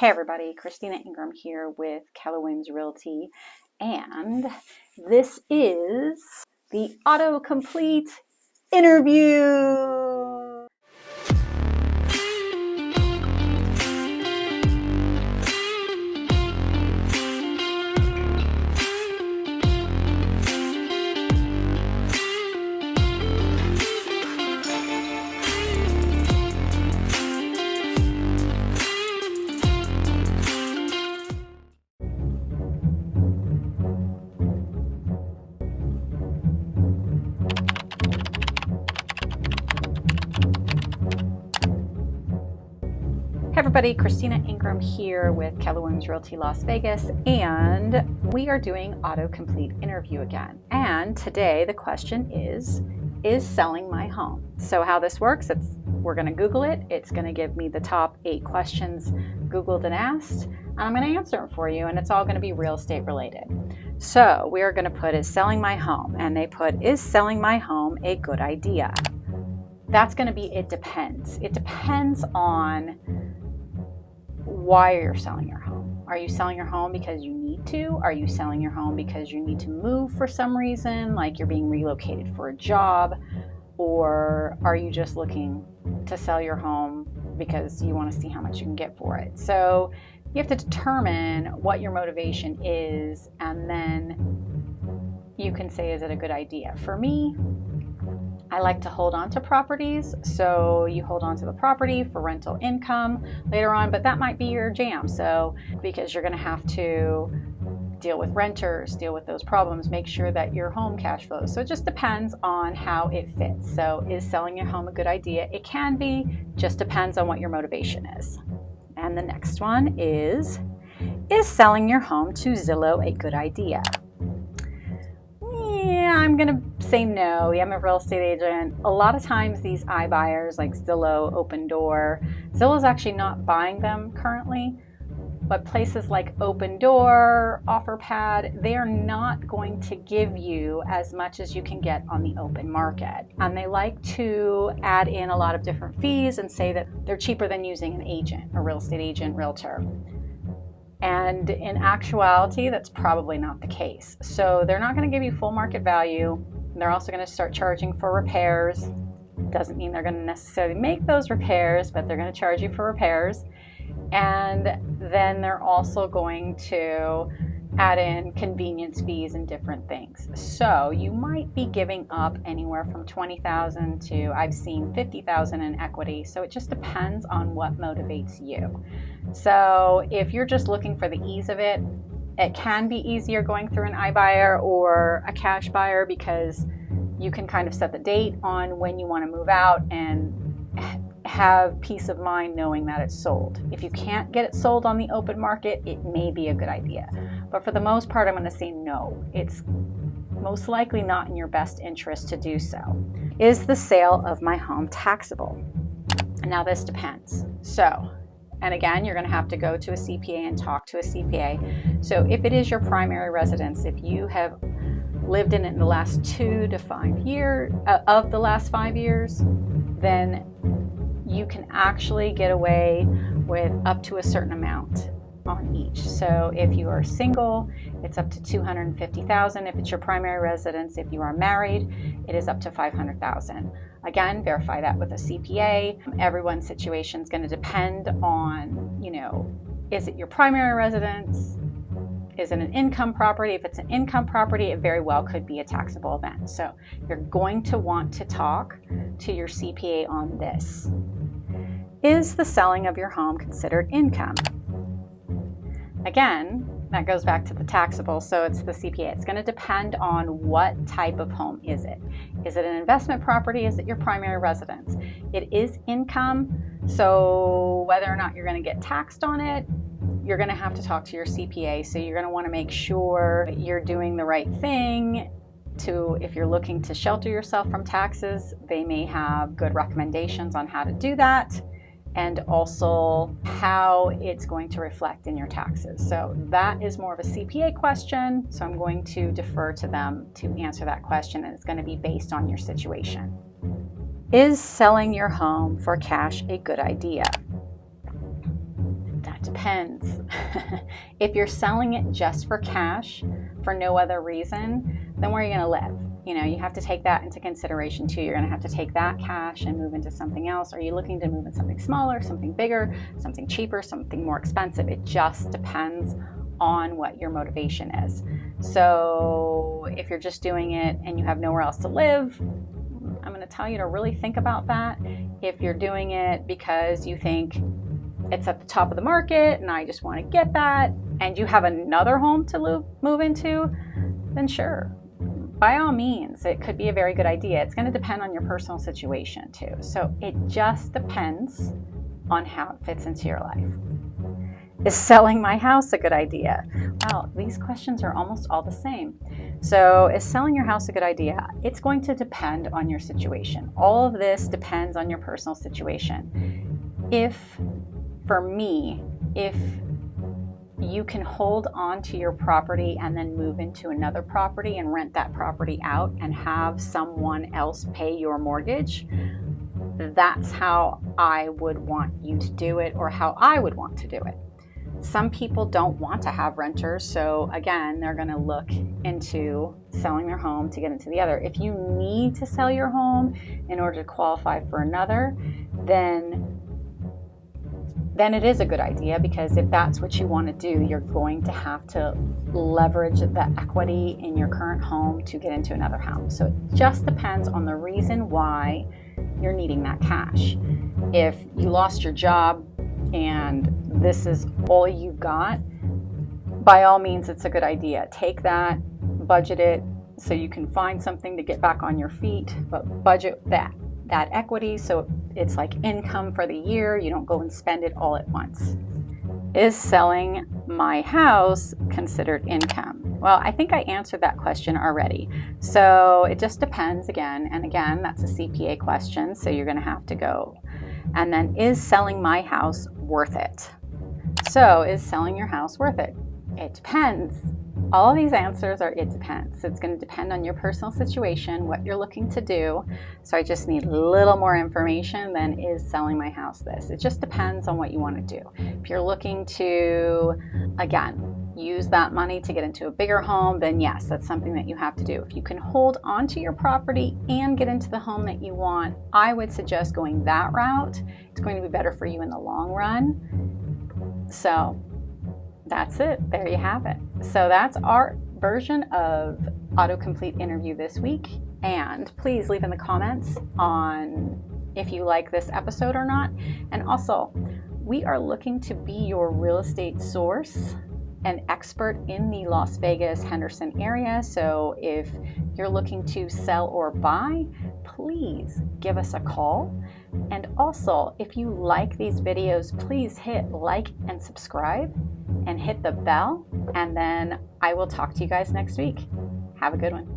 Hey everybody, Cristina Ingram here with Keller Realty, and this is the Autocomplete interview. Hey everybody, Cristina Ingram here with Keller Realty Las Vegas, and we are doing Autocomplete interview again. And today the question is selling my home? So how this works, we're going to Google it. It's going to give me the top 8 questions Googled and asked, and I'm going to answer them for you, and it's all going to be real estate related. So we are going to put is selling my home, and they put is selling my home a good idea? That's going to be it depends. It depends on why you're selling your home. Are you selling your home because you need to? Are you selling your home because you need to move for some reason, like you're being relocated for a job? Or are you just looking to sell your home because you want to see how much you can get for it? So you have to determine what your motivation is, and then you can say, is it a good idea? For me, I like to hold on to properties, so you hold on to the property for rental income later on, but that might be your jam. So because you're going to have to deal with renters, deal with those problems, make sure that your home cash flows. So it just depends on how it fits. So is selling your home a good idea? It can be, just depends on what your motivation is. And the next one is selling your home to Zillow a good idea? Yeah, I'm going to say no. I'm a real estate agent. A lot of times these iBuyers like Zillow, Open Door, Zillow's actually not buying them currently, but places like Open Door, OfferPad, they are not going to give you as much as you can get on the open market. And they like to add in a lot of different fees and say that they're cheaper than using an agent, a real estate agent, realtor. And in actuality, that's probably not the case. So they're not going to give you full market value. They're also going to start charging for repairs. Doesn't mean they're going to necessarily make those repairs, but they're going to charge you for repairs. And then they're also going to add in convenience fees and different things. So you might be giving up anywhere from $20,000 to, I've seen $50,000 in equity. So it just depends on what motivates you. So if you're just looking for the ease of it, it can be easier going through an iBuyer or a cash buyer because you can kind of set the date on when you want to move out and have peace of mind knowing that it's sold. If you can't get it sold on the open market, it may be a good idea. But for the most part, I'm going to say no. It's most likely not in your best interest to do so. Is the sale of my home taxable? Now this depends. So, and again, you're going to have to go to a CPA and talk to a CPA. So if it is your primary residence, if you have lived in it in the last 2 to 5 years, of the last 5 years, then you can actually get away with up to a certain amount on each. So if you are single, it's up to $250,000. If it's your primary residence, if you are married, it is up to $500,000. Again, verify that with a CPA. Everyone's situation is going to depend on, is it your primary residence? Is it an income property? If it's an income property, it very well could be a taxable event. So you're going to want to talk to your CPA on this. Is the selling of your home considered income? Again, that goes back to the taxable, so it's the CPA. It's going to depend on what type of home is it. Is it an investment property? Is it your primary residence? It is income, so whether or not you're going to get taxed on it, you're going to have to talk to your CPA. So you're going to want to make sure you're doing the right thing. If you're looking to shelter yourself from taxes, they may have good recommendations on how to do that, and also how it's going to reflect in your taxes. So that is more of a CPA question. So I'm going to defer to them to answer that question, and it's going to be based on your situation. Is selling your home for cash a good idea? That depends. If you're selling it just for cash, for no other reason, then where are you going to live? You know, you have to take that into consideration too. You're going to have to take that cash and move into something else. Are you looking to move in something smaller, something bigger, something cheaper, something more expensive? It just depends on what your motivation is. So if you're just doing it and you have nowhere else to live, I'm going to tell you to really think about that. If you're doing it because you think it's at the top of the market and I just want to get that, and you have another home to move into, then sure, by all means, it could be a very good idea. It's going to depend on your personal situation too. So it just depends on how it fits into your life. Is selling my house a good idea? Well, these questions are almost all the same. So is selling your house a good idea? It's going to depend on your situation. All of this depends on your personal situation. For me, if you can hold on to your property and then move into another property and rent that property out and have someone else pay your mortgage, that's how I would want you to do it, or how I would want to do it. Some people don't want to have renters, so again, they're going to look into selling their home to get into the other. If you need to sell your home in order to qualify for another, then it is a good idea, because if that's what you want to do, you're going to have to leverage the equity in your current home to get into another home. So it just depends on the reason why you're needing that cash. If you lost your job and this is all you've got, by all means, it's a good idea. Take that, budget it so you can find something to get back on your feet, but budget that equity so it's like income for the year. You don't go and spend it all at once. Is selling my house considered income? Well, I think I answered that question already. So it just depends again. And again, that's a CPA question, so you're going to have to go. And then, is selling my house worth it? So is selling your house worth it? It depends. All of these answers are it depends. It's going to depend on your personal situation, what you're looking to do. So I just need a little more information than is selling my house this. It just depends on what you want to do. If you're looking to, again, use that money to get into a bigger home, then yes, that's something that you have to do. If you can hold onto your property and get into the home that you want, I would suggest going that route. It's going to be better for you in the long run. So that's it. There you have it. So that's our version of Autocomplete interview this week. And please leave in the comments on if you like this episode or not. And also, we are looking to be your real estate source, an expert in the Las Vegas, Henderson area. So if you're looking to sell or buy, please give us a call. And also, if you like these videos, please hit like and subscribe and hit the bell. And then I will talk to you guys next week. Have a good one.